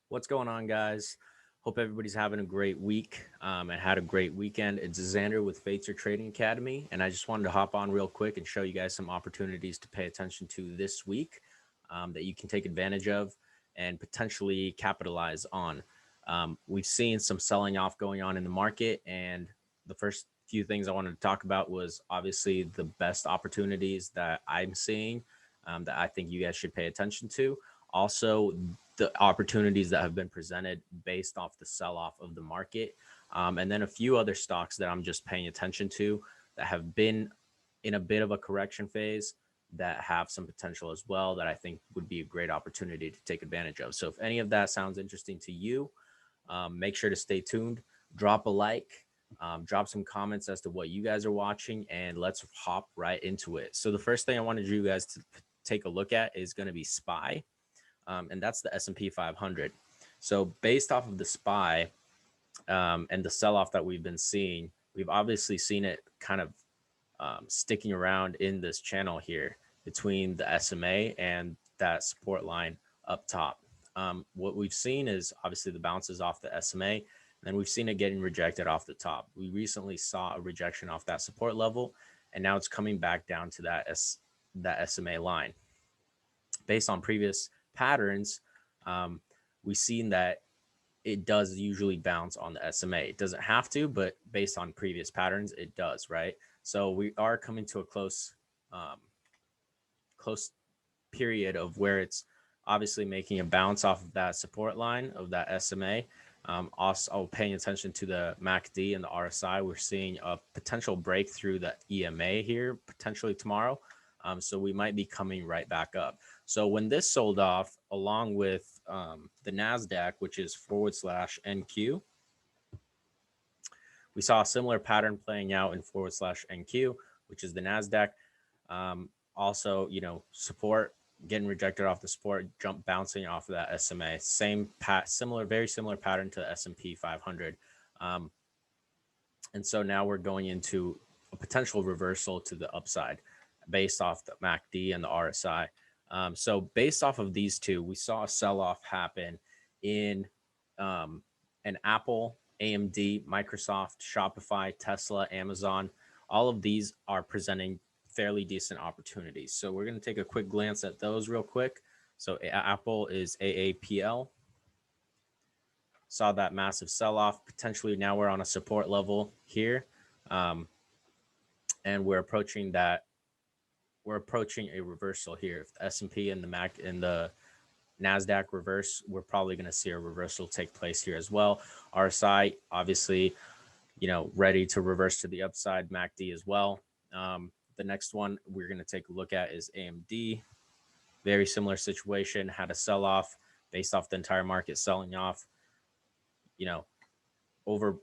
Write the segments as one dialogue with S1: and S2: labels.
S1: What's going on, guys? Hope everybody's having a great week and had a great weekend. It's Xander with Fates or Trading Academy, and I just wanted to hop on real quick and show you guys some opportunities to pay attention to this week that you can take advantage of and potentially capitalize on. We've seen some selling off going on in the market, and the first few things I wanted to talk about was obviously the best opportunities that I'm seeing that I think you guys should pay attention to. Also, the opportunities that have been presented based off the sell off of the market. And then a few other stocks that I'm just paying attention to that have been in a bit of a correction phase that have some potential as well that I think would be a great opportunity to take advantage of. So if any of that sounds interesting to you, make sure to stay tuned, drop a like, drop some comments as to what you guys are watching, and let's hop right into it. So the first thing I wanted you guys to take a look at is going to be SPY, and that's the S&P 500. So based off of the SPY and the sell-off that we've been seeing, we've obviously seen it kind of sticking around in this channel here between the SMA and that support line up top. What we've seen is obviously the bounces off the SMA, and then we've seen it getting rejected off the top. We recently saw a rejection off that support level, and now it's coming back down to that SMA line. Based on previous patterns, we've seen that it does usually bounce on the SMA. It doesn't have to, but based on previous patterns, it does, right? So we are coming to a close period of where it's obviously making a bounce off of that support line of that SMA. Also paying attention to the MACD and the RSI, we're seeing a potential breakthrough the EMA here potentially tomorrow. So we might be coming right back up. So when this sold off, along with the NASDAQ, which is /NQ, we saw a similar pattern playing out in /NQ, which is the NASDAQ. Also, support getting rejected off the support, jump bouncing off of that SMA. Very similar pattern to the S&P 500. And so now we're going into a potential reversal to the upside based off the MACD and the RSI. So based off of these two, we saw a sell-off happen in an Apple, AMD, Microsoft, Shopify, Tesla, Amazon. All of these are presenting fairly decent opportunities. So we're going to take a quick glance at those real quick. So Apple is AAPL. Saw that massive sell-off. Potentially now we're on a support level here. And we're approaching that. We're approaching a reversal here. If the S&P and the Mac and the NASDAQ reverse, we're probably going to see a reversal take place here as well. RSI, obviously, ready to reverse to the upside. MACD as well. The next one we're going to take a look at is AMD. Very similar situation. Had a sell-off based off the entire market selling off. We're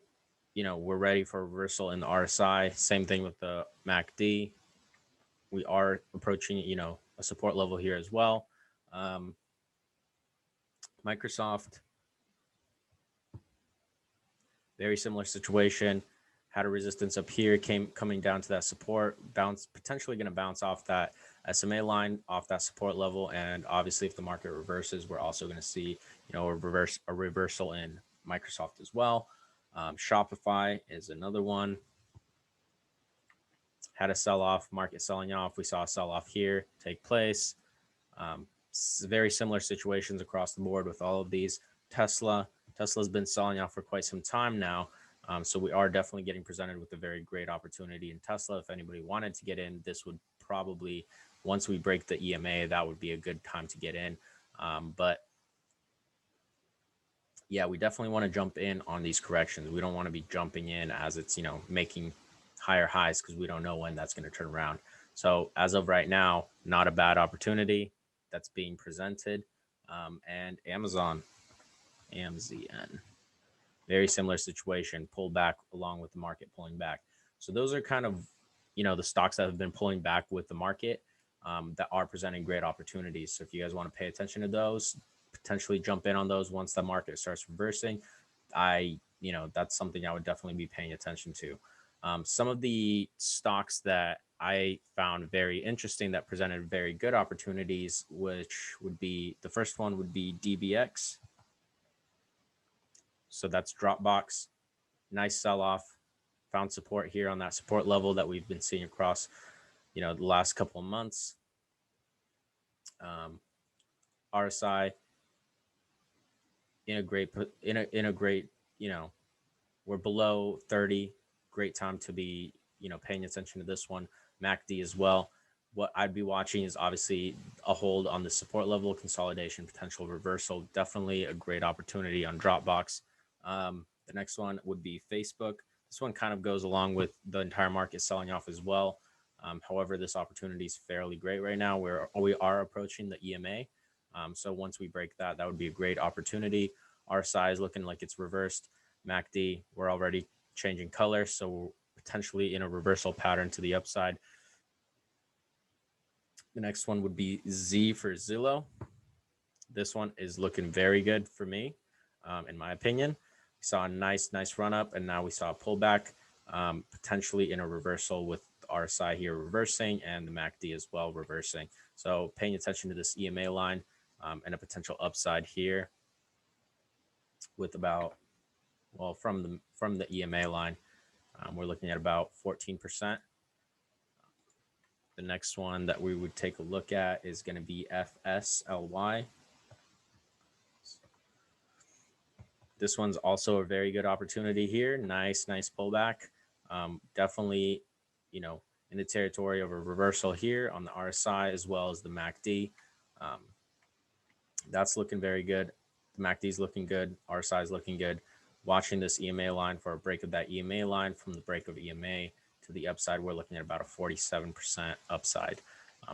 S1: ready for a reversal in the RSI. Same thing with the MACD. We are approaching, a support level here as well. Microsoft, very similar situation. Had a resistance up here, coming down to that support, potentially going to bounce off that SMA line, off that support level. And obviously, if the market reverses, we're also going to see, a reversal in Microsoft as well. Shopify is another one. Had a sell-off, market selling off. We saw a sell-off here take place. Very similar situations across the board with all of these. Tesla's been selling off for quite some time now. So we are definitely getting presented with a very great opportunity in Tesla. If anybody wanted to get in, this would probably, once we break the EMA, that would be a good time to get in. But yeah, we definitely want to jump in on these corrections. We don't want to be jumping in as it's, making higher highs because we don't know when that's going to turn around. So as of right now, not a bad opportunity that's being presented. And AMZN, very similar situation, pulled back along with the market pulling back. So those are kind of, the stocks that have been pulling back with the market that are presenting great opportunities. So if you guys want to pay attention to those, potentially jump in on those once the market starts reversing, that's something I would definitely be paying attention to. Some of the stocks that I found very interesting that presented very good opportunities, which would be, the first one would be DBX. So that's Dropbox. Nice sell off. Found support here on that support level that we've been seeing across, the last couple of months. RSI in a great, we're below 30. Great time to be, paying attention to this one. MACD as well. What I'd be watching is obviously a hold on the support level, consolidation, potential reversal. Definitely a great opportunity on Dropbox. The next one would be Facebook. This one kind of goes along with the entire market selling off as well. However, this opportunity is fairly great right now. We are approaching the EMA. So once we break that, that would be a great opportunity. RSI is looking like it's reversed. MACD, we're already changing color, so we're potentially in a reversal pattern to the upside. The next one would be Z for Zillow. This one is looking very good for me, in my opinion. We saw a nice run up, and now we saw a pullback, potentially in a reversal with the RSI here reversing and the MACD as well reversing. So paying attention to this EMA line, and a potential upside here with about, well, from the EMA line, we're looking at about 14%. The next one that we would take a look at is going to be FSLY. This one's also a very good opportunity here. Nice pullback. Definitely, in the territory of a reversal here on the RSI as well as the MACD. That's looking very good. The MACD is looking good. RSI is looking good. Watching this EMA line for a break of that EMA line. From the break of EMA to the upside, we're looking at about a 47% upside.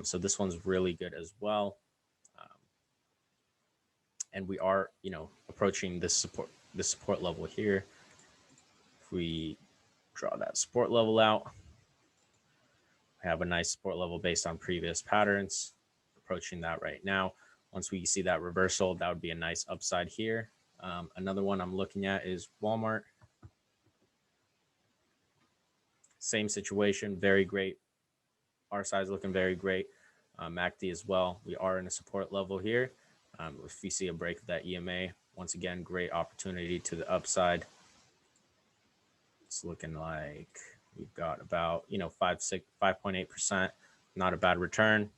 S1: So this one's really good as well. And we are, approaching this support level here. If we draw that support level out, we have a nice support level based on previous patterns. Approaching that right now. Once we see that reversal, that would be a nice upside here. Another one I'm looking at is Walmart. Same situation, very great. RSI is looking very great. MACD as well. We are in a support level here. If we see a break of that EMA, once again, great opportunity to the upside. It's looking like we've got about 5.8%. Not a bad return.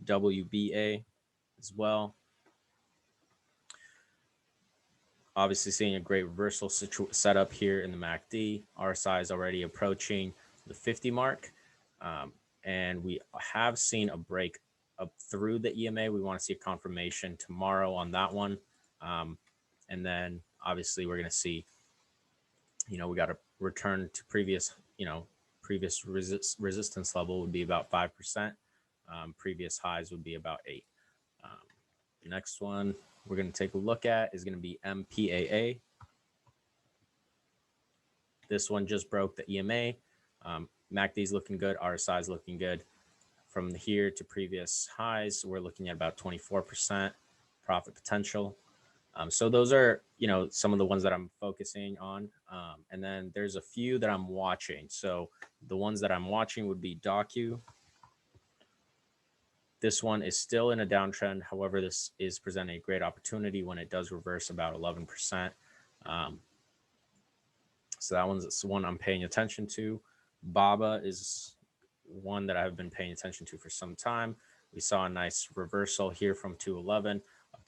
S1: WBA as well. Obviously seeing a great reversal setup here in the MACD. RSI is already approaching the 50 mark. And we have seen a break up through the EMA. We want to see a confirmation tomorrow on that one. And then obviously we're going to see, we got to return to previous resistance level would be about 5%. Previous highs would be about 8. The next one we're going to take a look at is going to be MPAA. This one just broke the EMA. MACD is looking good. RSI is looking good. From here to previous highs, we're looking at about 24% profit potential. So those are, some of the ones that I'm focusing on. And then there's a few that I'm watching. So the ones that I'm watching would be Docu. This one is still in a downtrend. However, this is presenting a great opportunity when it does reverse about 11%. So that one's one I'm paying attention to. Baba is one that I've been paying attention to for some time. We saw a nice reversal here from 211 up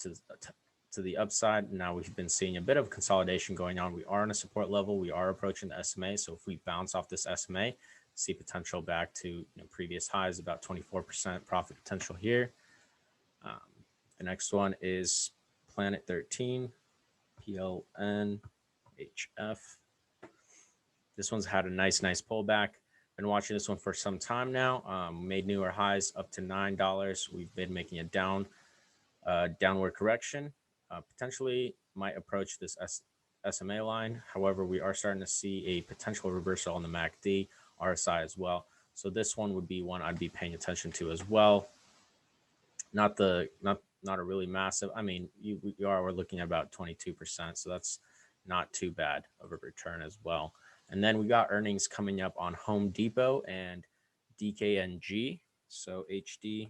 S1: to the upside. Now we've been seeing a bit of consolidation going on. We are in a support level. We are approaching the SMA. So if we bounce off this SMA, see potential back to previous highs, about 24% profit potential here. The next one is Planet 13, PLNHF. This one's had a nice pullback. Been watching this one for some time now. Made newer highs up to $9. We've been making a downward correction. Potentially might approach this SMA line. However, we are starting to see a potential reversal on the MACD, RSI as well. So this one would be one I'd be paying attention to as well. Not a really massive. I mean, we're looking at about 22%, so that's not too bad of a return as well. And then we got earnings coming up on Home Depot and DKNG. So HD.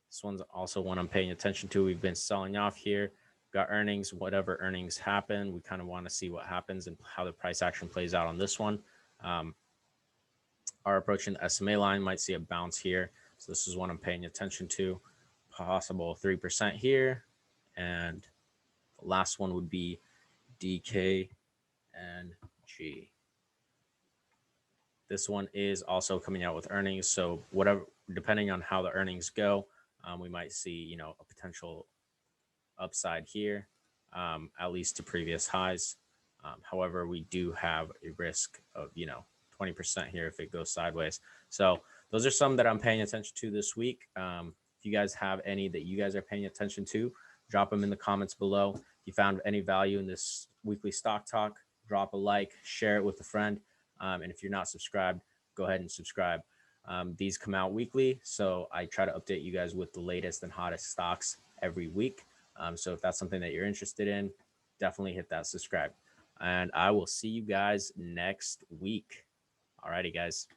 S1: This one's also one I'm paying attention to. We've been selling off here. got earnings. Whatever earnings happen, we kind of want to see what happens and how the price action plays out on this one. Are approaching the SMA line, might see a bounce here. So this is what I'm paying attention to. Possible 3% here. And the last one would be DKNG. This one is also coming out with earnings. So whatever, depending on how the earnings go, we might see, a potential upside here, at least to previous highs. However, we do have a risk of, 20% here if it goes sideways. So those are some that I'm paying attention to this week. If you guys have any that you guys are paying attention to, drop them in the comments below. If you found any value in this weekly stock talk, drop a like, share it with a friend. And if you're not subscribed, go ahead and subscribe. These come out weekly, so I try to update you guys with the latest and hottest stocks every week. So if that's something that you're interested in, definitely hit that subscribe. And I will see you guys next week. Alrighty, guys.